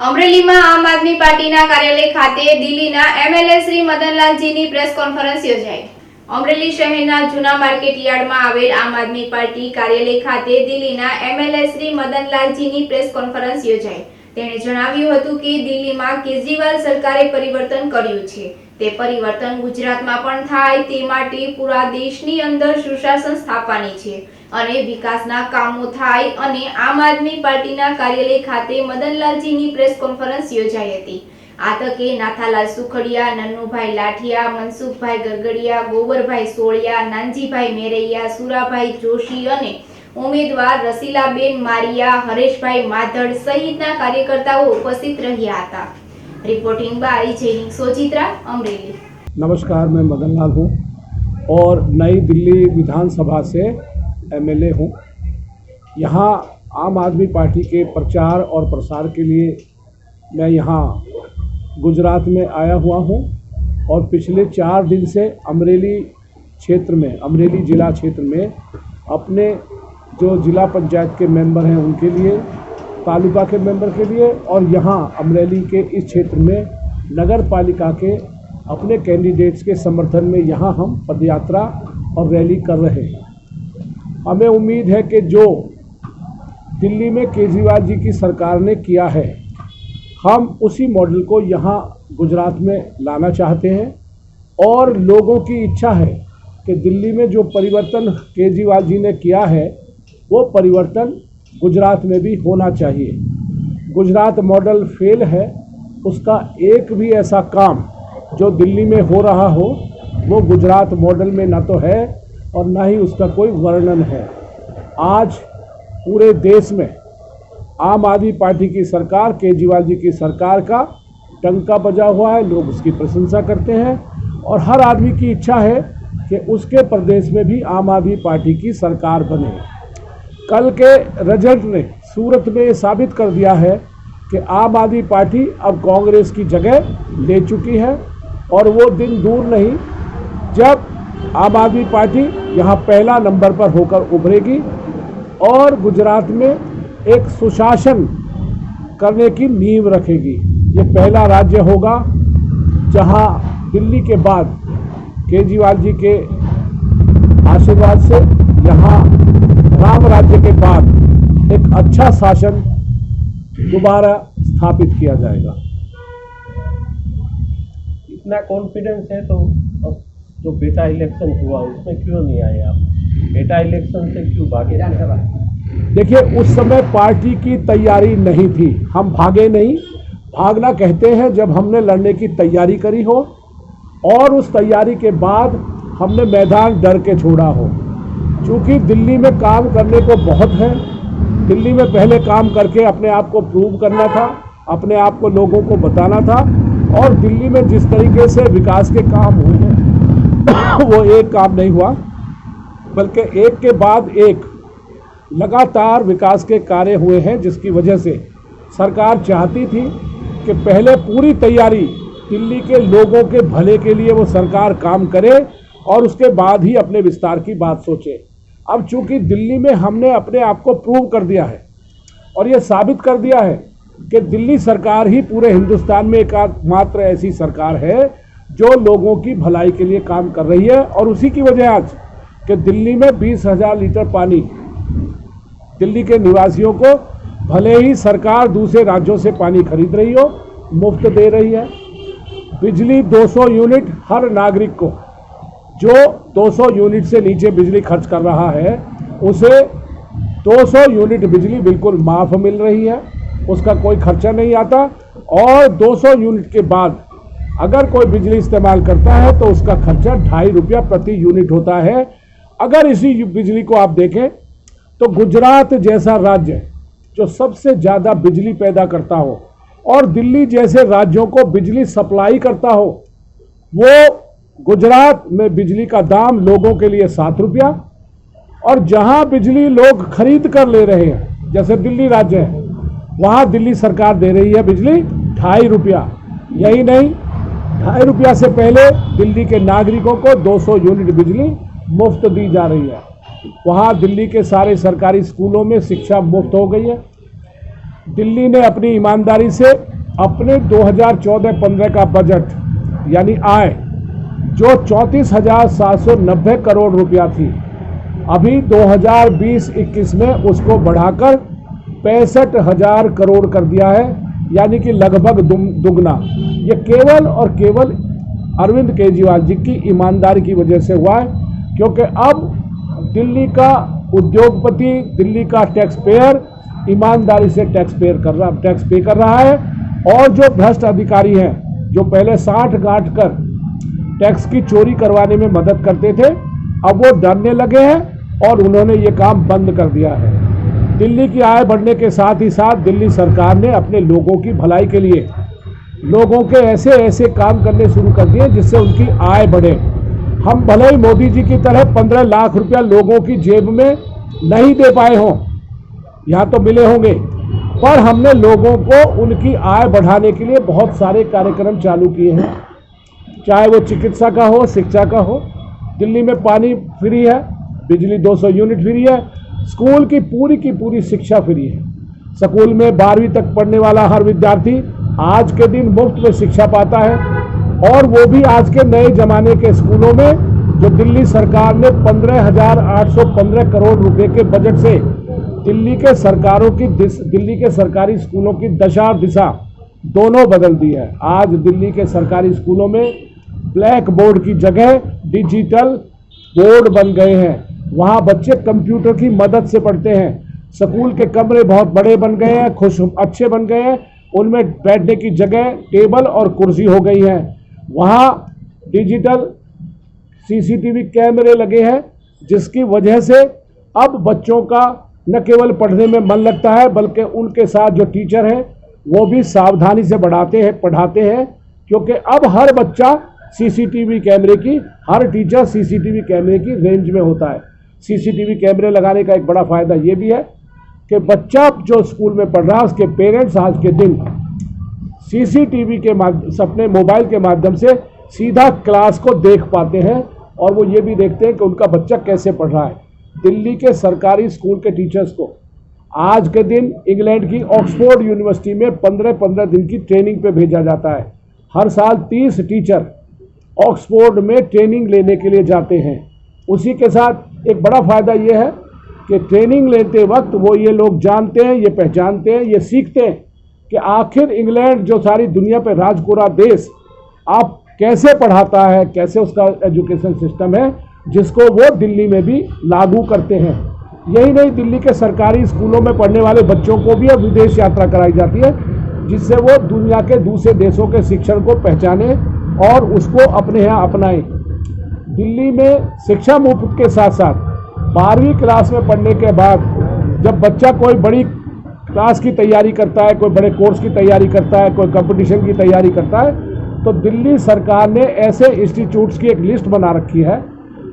અમરેલીમાં આમ આદમી પાર્ટીના કાર્યાલય ખાતે દિલ્હીના એમએલએ શ્રી મદનલાલજીની પ્રેસ કોન્ફરન્સ યોજાઈ। અમરેલી શહેરના જૂના માર્કેટ યાર્ડમાં આવેલ આમ આદમી પાર્ટી કાર્યાલય ખાતે દિલ્હીના એમએલએ શ્રી મદનલાલજીની પ્રેસ કોન્ફરન્સ યોજાઈ। તેણે જણાવ્યું હતું કે દિલ્હીમાં કેજરીવાલ સરકારે પરિવર્તન કર્યું છે, તે પરિવર્તન ગુજરાતમાં પણ થાય તે માટે પૂરા દેશની અંદર સુશાસન સ્થાપવાની છે અને વિકાસના કામો થાય અને આમ આદમી પાર્ટીના કાર્યાલય ખાતે મદનલાલજીની પ્રેસ કોન્ફરન્સ યોજાઈ હતી। આ તકે નાથાલાલ સુખડિયા, નન્નુભાઈ લાઠિયા, મનસુખભાઈ ગરગડિયા, ગોબરભાઈ સોળિયા, નાનજીભાઈ મેરૈયા, સુરાભાઈ જોશી અને ઉમેદવાર રસીલાબેન મારિયા, હરેશભાई માધડ સહિતના કાર્યકર્તાઓ उपस्थित રહ્યા હતા। Reporting by Jainik Sojitra, Amreli. नमस्कार, मैं मदनलाल हूँ और नई दिल्ली विधानसभा से एमएलए हूँ। यहाँ आम आदमी पार्टी के प्रचार और प्रसार के लिए मैं यहाँ गुजरात में आया हुआ हूँ और पिछले 4 दिन से अमरेली क्षेत्र में, अमरेली ज़िला क्षेत्र में अपने जो ज़िला पंचायत के मेंबर हैं उनके लिए, तालुका के मेंबर के लिए और यहाँ अमरेली के इस क्षेत्र में नगर पालिका के अपने कैंडिडेट्स के समर्थन में यहाँ हम पदयात्रा और रैली कर रहे हैं। हमें उम्मीद है कि जो दिल्ली में केजरीवाल जी की सरकार ने किया है, हम उसी मॉडल को यहाँ गुजरात में लाना चाहते हैं और लोगों की इच्छा है कि दिल्ली में जो परिवर्तन केजरीवाल जी ने किया है वो परिवर्तन गुजरात में भी होना चाहिए। गुजरात मॉडल फेल है, उसका एक भी ऐसा काम जो दिल्ली में हो रहा हो वो गुजरात मॉडल में ना तो है और ना ही उसका कोई वर्णन है। आज पूरे देश में आम आदमी पार्टी की सरकार, केजरीवाल जी की सरकार का डंका बजा हुआ है, लोग उसकी प्रशंसा करते हैं और हर आदमी की इच्छा है कि उसके प्रदेश में भी आम आदमी पार्टी की सरकार बने। कल के रिजल्ट ने सूरत में ये साबित कर दिया है कि आम आदमी पार्टी अब कांग्रेस की जगह ले चुकी है और वो दिन दूर नहीं जब आम आदमी पार्टी यहाँ पहला नंबर पर होकर उभरेगी और गुजरात में एक सुशासन करने की नींव रखेगी। ये पहला राज्य होगा जहाँ दिल्ली के बाद केजरीवाल जी के आशीर्वाद से यहाँ राम राज्य के बाद एक अच्छा शासन दोबारा स्थापित किया जाएगा। इतना कॉन्फिडेंस है तो जो बेटा इलेक्शन हुआ उसमें क्यों नहीं आए आप? बेटा इलेक्शन से क्यों भागे? देखिए, उस समय पार्टी की तैयारी नहीं थी, हम भागे नहीं। भागना कहते हैं जब हमने लड़ने की तैयारी करी हो और उस तैयारी के बाद हमने मैदान डर के छोड़ा हो। चूँकि दिल्ली में काम करने को बहुत है, दिल्ली में पहले काम करके अपने आप को प्रूव करना था, अपने आप को लोगों को बताना था और दिल्ली में जिस तरीके से विकास के काम हुए हैं वो एक काम नहीं हुआ बल्कि एक के बाद एक लगातार विकास के कार्य हुए हैं, जिसकी वजह से सरकार चाहती थी कि पहले पूरी तैयारी दिल्ली के लोगों के भले के लिए वो सरकार काम करे और उसके बाद ही अपने विस्तार की बात सोचे। अब चूंकि दिल्ली में हमने अपने आप को प्रूव कर दिया है और ये साबित कर दिया है कि दिल्ली सरकार ही पूरे हिंदुस्तान में एकमात्र ऐसी सरकार है जो लोगों की भलाई के लिए काम कर रही है और उसी की वजह आज कि दिल्ली में 20,000 लीटर पानी दिल्ली के निवासियों को, भले ही सरकार दूसरे राज्यों से पानी खरीद रही हो, मुफ्त दे रही है। बिजली 200 यूनिट हर नागरिक को, जो 200 यूनिट से नीचे बिजली खर्च कर रहा है उसे 200 यूनिट बिजली बिल्कुल माफ़ मिल रही है, उसका कोई खर्चा नहीं आता और 200 यूनिट के बाद अगर कोई बिजली इस्तेमाल करता है तो उसका खर्चा 2.5 रुपया प्रति यूनिट होता है। अगर इसी बिजली को आप देखें तो गुजरात जैसा राज्य जो सबसे ज़्यादा बिजली पैदा करता हो और दिल्ली जैसे राज्यों को बिजली सप्लाई करता हो, वो गुजरात में बिजली का दाम लोगों के लिए 7 रुपया और जहां बिजली लोग खरीद कर ले रहे हैं जैसे दिल्ली राज्य है, वहां दिल्ली सरकार दे रही है बिजली 2.5 रुपया। यही नहीं, 2.5 रुपया से पहले दिल्ली के नागरिकों को 200 यूनिट बिजली मुफ्त दी जा रही है। वहां दिल्ली के सारे सरकारी स्कूलों में शिक्षा मुफ्त हो गई है। दिल्ली ने अपनी ईमानदारी से अपने 2014-15 का बजट यानी आय जो 34,790 करोड़ रुपया थी, अभी 2020-21 में उसको बढ़ाकर 65,000 करोड़ कर दिया है, यानी कि लगभग दुगना। ये केवल और केवल अरविंद केजरीवाल जी की ईमानदारी की वजह से हुआ है, क्योंकि अब दिल्ली का उद्योगपति, दिल्ली का टैक्स पेयर ईमानदारी से टैक्स पे कर रहा है। और जो भ्रष्ट अधिकारी हैं, जो पहले 60 गांठ कर टैक्स की चोरी करवाने में मदद करते थे, अब वो डरने लगे हैं और उन्होंने ये काम बंद कर दिया है। दिल्ली की आय बढ़ने के साथ ही साथ दिल्ली सरकार ने अपने लोगों की भलाई के लिए लोगों के ऐसे ऐसे काम करने शुरू कर दिए जिससे उनकी आय बढ़े। हम भले ही मोदी जी की तरह 15 लाख रुपया लोगों की जेब में नहीं दे पाए हों, यहाँ तो मिले होंगे, पर हमने लोगों को उनकी आय बढ़ाने के लिए बहुत सारे कार्यक्रम चालू किए हैं, चाहे वो चिकित्सा का हो, शिक्षा का हो। दिल्ली में पानी फ्री है, बिजली 200 यूनिट फ्री है, स्कूल की पूरी शिक्षा फ्री है। स्कूल में 12वीं तक पढ़ने वाला हर विद्यार्थी आज के दिन मुफ्त में शिक्षा पाता है, और वो भी आज के नए जमाने के स्कूलों में जो दिल्ली सरकार ने 15,815 करोड़ रुपए के बजट से दिल्ली के सरकारी स्कूलों की दशा और दिशा दोनों बदल दी है। आज दिल्ली के सरकारी स्कूलों में ब्लैक बोर्ड की जगह डिजिटल बोर्ड बन गए हैं। वहाँ बच्चे कंप्यूटर की मदद से पढ़ते हैं। स्कूल के कमरे बहुत बड़े बन गए हैं, अच्छे बन गए हैं, उनमें बैठने की जगह टेबल और कुर्सी हो गई है। वहाँ डिजिटल सीसीटीवी कैमरे लगे हैं, जिसकी वजह से अब बच्चों का न केवल पढ़ने में मन लगता है, बल्कि उनके साथ जो टीचर हैं वो भी सावधानी से पढ़ाते हैं, क्योंकि अब हर बच्चा सीसीटीवी कैमरे की, हर टीचर सीसीटीवी कैमरे की रेंज में होता है। सीसीटीवी कैमरे लगाने का एक बड़ा फायदा ये भी है कि बच्चा जो स्कूल में पढ़ रहा है उसके पेरेंट्स आज के दिन सीसीटीवी के अपने मोबाइल के माध्यम से सीधा क्लास को देख पाते हैं, और वो ये भी देखते हैं कि उनका बच्चा कैसे पढ़ रहा है। दिल्ली के सरकारी स्कूल के टीचर्स को आज के दिन इंग्लैंड की ऑक्सफोर्ड यूनिवर्सिटी में 15-15 दिन की ट्रेनिंग पे भेजा जाता है। हर साल 30 टीचर ऑक्सफोर्ड में ट्रेनिंग लेने के लिए जाते हैं। उसी के साथ एक बड़ा फ़ायदा ये है कि ट्रेनिंग लेते वक्त वो ये लोग जानते हैं, ये पहचानते हैं, ये सीखते हैं कि आखिर इंग्लैंड जो सारी दुनिया पे राजकुरा देश आप कैसे पढ़ाता है, कैसे उसका एजुकेशन सिस्टम है, जिसको वो दिल्ली में भी लागू करते हैं। यही नहीं, दिल्ली के सरकारी स्कूलों में पढ़ने वाले बच्चों को भी अब विदेश यात्रा कराई जाती है, जिससे वो दुनिया के दूसरे देशों के शिक्षण को पहचाने और उसको अपने यहाँ अपनाएं। दिल्ली में शिक्षा मुफ्त के साथ साथ 12वीं क्लास में पढ़ने के बाद जब बच्चा कोई बड़ी क्लास की तैयारी करता है, कोई बड़े कोर्स की तैयारी करता है, कोई कंपटीशन की तैयारी करता है, तो दिल्ली सरकार ने ऐसे इंस्टीट्यूट्स की एक लिस्ट बना रखी है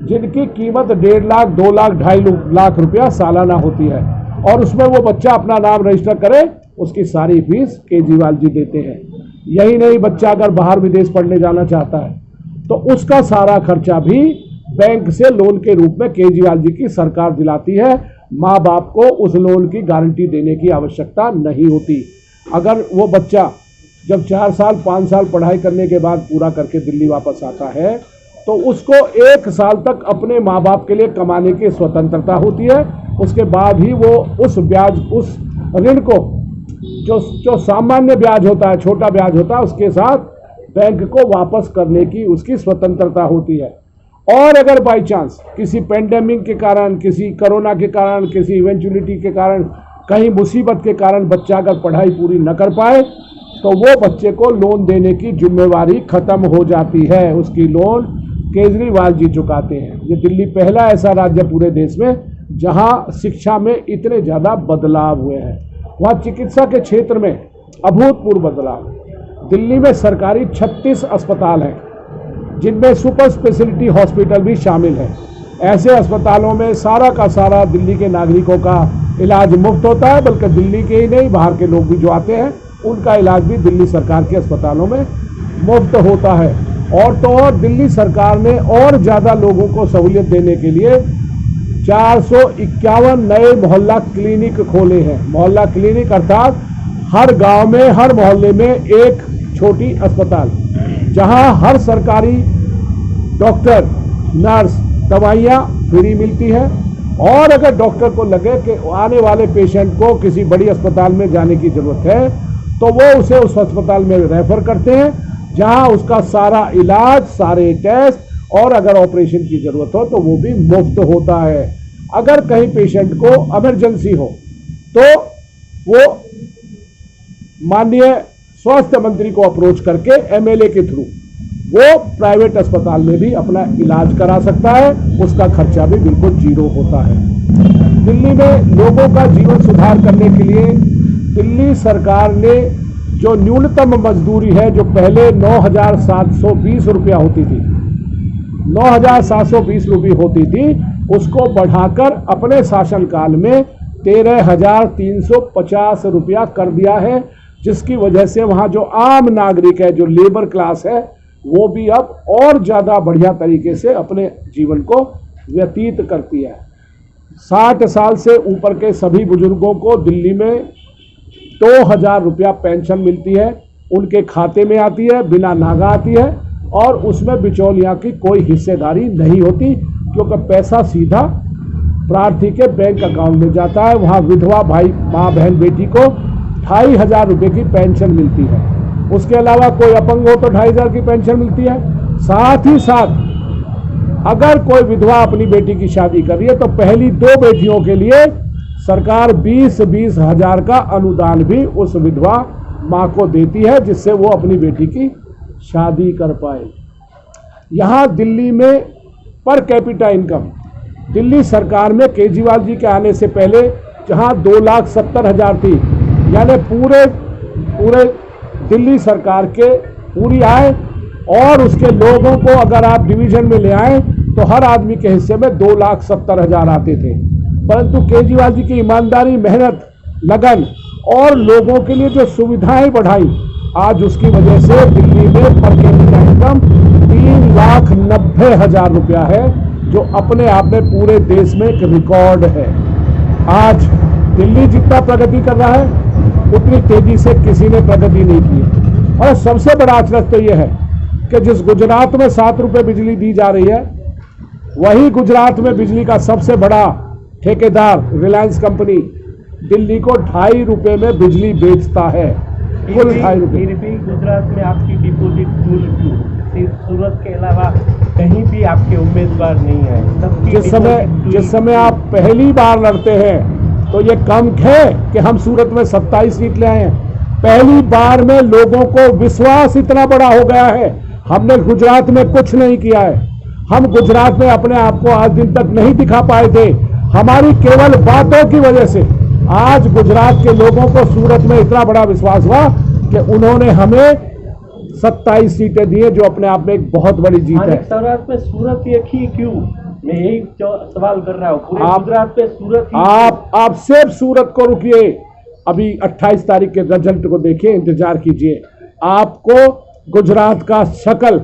जिनकी कीमत 1.5 लाख, 2 लाख, 2.5 लाख रुपया सालाना होती है, और उसमें वो बच्चा अपना नाम रजिस्टर करे, उसकी सारी फीस केजरीवाल जी देते हैं। यही नहीं, बच्चा अगर बाहर विदेश पढ़ने जाना चाहता है तो उसका सारा खर्चा भी बैंक से लोन के रूप में केजरीवाल जी की सरकार दिलाती है। माँ बाप को उस लोन की गारंटी देने की आवश्यकता नहीं होती। अगर वो बच्चा जब 4 साल 5 साल पढ़ाई करने के बाद पूरा करके दिल्ली वापस आता है तो उसको 1 साल तक अपने माँ बाप के लिए कमाने की स्वतंत्रता होती है। उसके बाद ही वो उस ऋण को जो सामान्य ब्याज होता है, छोटा ब्याज होता है, उसके साथ बैंक को वापस करने की उसकी स्वतंत्रता होती है। और अगर बाई चांस किसी पेंडेमिक के कारण, किसी कोरोना के कारण, किसी इवेंचुअलिटी के कारण, कहीं मुसीबत के कारण बच्चा अगर पढ़ाई पूरी न कर पाए तो वो बच्चे को लोन देने की जिम्मेवारी खत्म हो जाती है। उसकी लोन केजरीवाल जी चुकाते हैं। ये दिल्ली पहला ऐसा राज्य पूरे देश में जहां शिक्षा में इतने ज़्यादा बदलाव हुए हैं। वहाँ चिकित्सा के क्षेत्र में अभूतपूर्व बदलाव। दिल्ली में सरकारी 36 अस्पताल हैं, जिनमें सुपर स्पेशलिटी हॉस्पिटल भी शामिल है। ऐसे अस्पतालों में सारा का सारा दिल्ली के नागरिकों का इलाज मुफ्त होता है, बल्कि दिल्ली के ही नहीं, बाहर के लोग भी जो आते हैं उनका इलाज भी दिल्ली सरकार के अस्पतालों में मुफ्त होता है। और तो और दिल्ली सरकार ने और ज़्यादा लोगों को सहूलियत देने के लिए 451 नए मोहल्ला क्लिनिक खोले हैं। मोहल्ला क्लिनिक अर्थात हर गांव में, हर मोहल्ले में एक छोटी अस्पताल, जहां हर सरकारी डॉक्टर, नर्स, दवाइयाँ फ्री मिलती है। और अगर डॉक्टर को लगे कि आने वाले पेशेंट को किसी बड़ी अस्पताल में जाने की ज़रूरत है तो वो उसे उस अस्पताल में रेफ़र करते हैं, जहां उसका सारा इलाज, सारे टेस्ट और अगर ऑपरेशन की ज़रूरत हो तो वो भी मुफ्त होता है। अगर कहीं पेशेंट को इमरजेंसी हो तो वो माननीय स्वास्थ्य मंत्री को अप्रोच करके एमएलए के थ्रू वो प्राइवेट अस्पताल में भी अपना इलाज करा सकता है, उसका खर्चा भी बिल्कुल जीरो होता है। दिल्ली में लोगों का जीवन सुधार करने के लिए दिल्ली सरकार ने जो न्यूनतम मजदूरी है, जो पहले 9,720 रुपया होती थी, 9,720 रुपये होती थी, उसको बढ़ाकर अपने शासनकाल में 13,350 रुपया कर दिया है, जिसकी वजह से वहाँ जो आम नागरिक है, जो लेबर क्लास है, वो भी अब और ज़्यादा बढ़िया तरीके से अपने जीवन को व्यतीत करती है। 60 साल से ऊपर के सभी बुजुर्गों को दिल्ली में 2,000 रुपया पेंशन मिलती है, उनके खाते में आती है, बिना नागा आती है, और उसमें बिचौलिया की कोई हिस्सेदारी नहीं होती, क्योंकि पैसा सीधा प्रार्थी के बैंक अकाउंट में जाता है। वहाँ विधवा भाई, माँ, बहन, बेटी को 2,500 रुपये की पेंशन मिलती है। उसके अलावा कोई अपंग हो तो 2,500 की पेंशन मिलती है। साथ ही साथ अगर कोई विधवा अपनी बेटी की शादी कर रही है तो पहली 2 बेटियों के लिए सरकार 20-20 हज़ार का अनुदान भी उस विधवा माँ को देती है, जिससे वो अपनी बेटी की शादी कर पाए। यहाँ दिल्ली में पर कैपिटा इनकम, दिल्ली सरकार में केजरीवाल जी के आने से पहले जहाँ 2,70,000 थी, यानी पूरे दिल्ली सरकार के पूरी आय और उसके लोगों को अगर आप डिवीजन में ले आए तो हर आदमी के हिस्से में 2,70,000 आते थे। परंतु केजरीवाल जी की ईमानदारी, मेहनत, लगन और लोगों के लिए जो सुविधाएं बढ़ाई, आज उसकी वजह से दिल्ली में पर कैपिटा इनकम 3,90,000 रुपया है, जो अपने आप में पूरे देश में एक रिकॉर्ड है। आज दिल्ली जितना प्रगति कर रहा है उतनी तेजी से किसी ने प्रगति नहीं की। और सबसे बड़ा अचरज तो यह है कि जिस गुजरात में 7 रुपये बिजली दी जा रही है, वही गुजरात में बिजली का सबसे बड़ा ठेकेदार रिलायंस कंपनी दिल्ली को 2.5 रुपये में बिजली बेचता है, कुल 2.5 रुपये। फिर भी गुजरात में आपकी डिपॉजिट फुल क्यों? सिर्फ सूरत के अलावा कहीं भी आपके उम्मीदवार नहीं है। जिस समय आप पहली बार लड़ते हैं तो ये कम है कि हम सूरत में 27 सीट ले आए हैं। पहली बार में लोगों को विश्वास इतना बड़ा हो गया है। हमने गुजरात में कुछ नहीं किया है, हम गुजरात में अपने आप को आज दिन तक नहीं दिखा पाए थे। हमारी केवल बातों की वजह से आज गुजरात के लोगों को सूरत में इतना बड़ा विश्वास हुआ कि उन्होंने हमें 27 सीटें दी, जो अपने आप में एक बहुत बड़ी जीत है। स्वराज में सूरत एक ही क्यों? मैं यही सवाल कर रहा हूँ। पूरे गुजरात में सूरत ही आप सिर्फ सूरत को रुकिए, अभी 28 तारीख के रिजल्ट को देखिए, इंतजार कीजिए, आपको गुजरात का शक्ल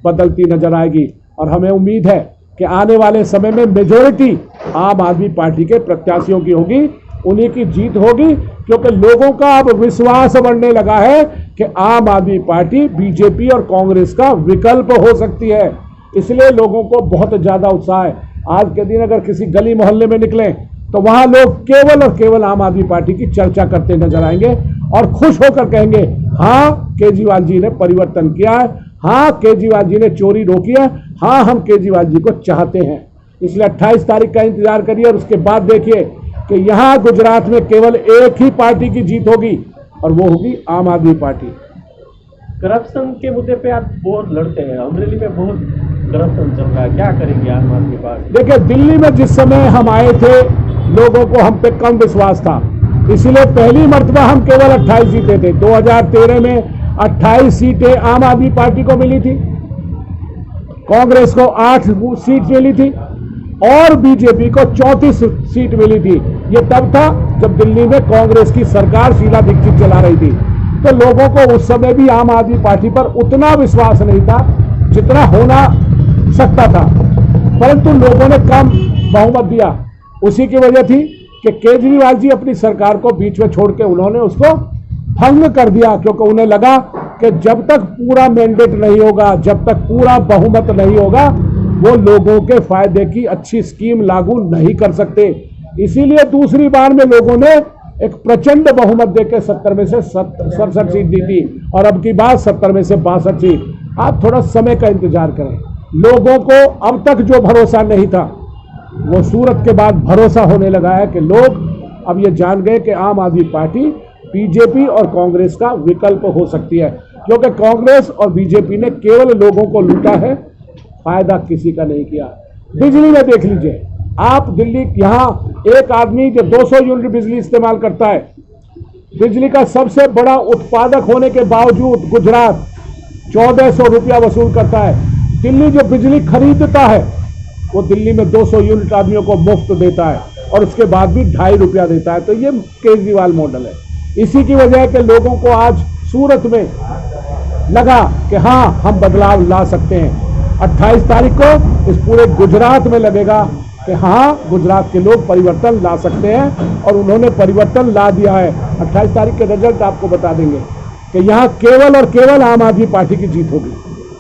बदलती नजर आएगी। और हमें उम्मीद है कि आने वाले समय में मेजोरिटी आम आदमी पार्टी के प्रत्याशियों की होगी, उन्हीं की जीत होगी, क्योंकि लोगों का अब विश्वास बढ़ने लगा है कि आम आदमी पार्टी बीजेपी और कांग्रेस का विकल्प हो सकती है। इसलिए लोगों को बहुत ज़्यादा उत्साह है। आज के दिन अगर किसी गली मोहल्ले में निकलें तो वहाँ लोग केवल और केवल आम आदमी पार्टी की चर्चा करते नजर आएंगे और खुश होकर कहेंगे, हाँ केजरीवाल जी ने परिवर्तन किया है, हाँ केजरीवाल जी ने चोरी रोकी है, हाँ हम केजरीवाल जी को चाहते हैं। इसलिए 28 तारीख का इंतजार करिए और उसके बाद देखिए कि यहाँ गुजरात में केवल एक ही पार्टी की जीत होगी और वो होगी आम आदमी पार्टी। करप्शन के मुद्दे पे आप बहुत लड़ते हैं, अमरेली में बहुत करप्शन चल रहा है, क्या करेंगे आम आदमी पार्टी? देखिए, दिल्ली में जिस समय हम आए थे लोगों को हम पे कम विश्वास था, इसीलिए पहली मर्तबा हम केवल 28 जीते थे। 2013 में 28 सीटें आम आदमी पार्टी को मिली थी, कांग्रेस को 8 सीट मिली थी और बीजेपी को 34 सीट मिली थी। ये तब था जब दिल्ली में कांग्रेस की सरकार शीला दीक्षित चला रही थी। तो लोगों को उस समय भी आम आदमी पार्टी पर उतना विश्वास नहीं था जितना होना सकता था, परंतु लोगों ने कम बहुमत दिया। उसी की वजह थी कि केजरीवाल जी अपनी सरकार को बीच में छोड़ के उन्होंने उसको भंग कर दिया, क्योंकि उन्हें लगा कि जब तक पूरा मैंडेट नहीं होगा, जब तक पूरा बहुमत नहीं होगा, वो लोगों के फायदे की अच्छी स्कीम लागू नहीं कर सकते। इसीलिए दूसरी बार में लोगों ने एक प्रचंड बहुमत देकर 70 में से 67 सीट दी थी और अब की बात 70 में से 62 सीट। आप थोड़ा समय का इंतजार करें। लोगों को अब तक जो भरोसा नहीं था वो सूरत के बाद भरोसा होने लगा है कि लोग अब ये जान गए कि आम आदमी पार्टी बीजेपी और कांग्रेस का विकल्प हो सकती है, क्योंकि कांग्रेस और बीजेपी ने केवल लोगों को लूटा है, फायदा किसी का नहीं किया। बिजली में देख लीजिए आप, दिल्ली यहाँ एक आदमी जो 200 यूनिट बिजली इस्तेमाल करता है, बिजली का सबसे बड़ा उत्पादक होने के बावजूद गुजरात 1400 रुपया वसूल करता है। दिल्ली जो बिजली खरीदता है वो दिल्ली में 200 यूनिट आदमियों को मुफ्त देता है और उसके बाद भी 2.5 रुपया देता है। तो ये केजरीवाल मॉडल है। इसी की वजह है कि लोगों को आज सूरत में लगा कि हाँ हम बदलाव ला सकते हैं। 28 तारीख को इस पूरे गुजरात में लगेगा कि हाँ गुजरात के लोग परिवर्तन ला सकते हैं और उन्होंने परिवर्तन ला दिया है। 28 तारीख के रिजल्ट आपको बता देंगे कि यहाँ केवल और केवल आम आदमी पार्टी की जीत होगी।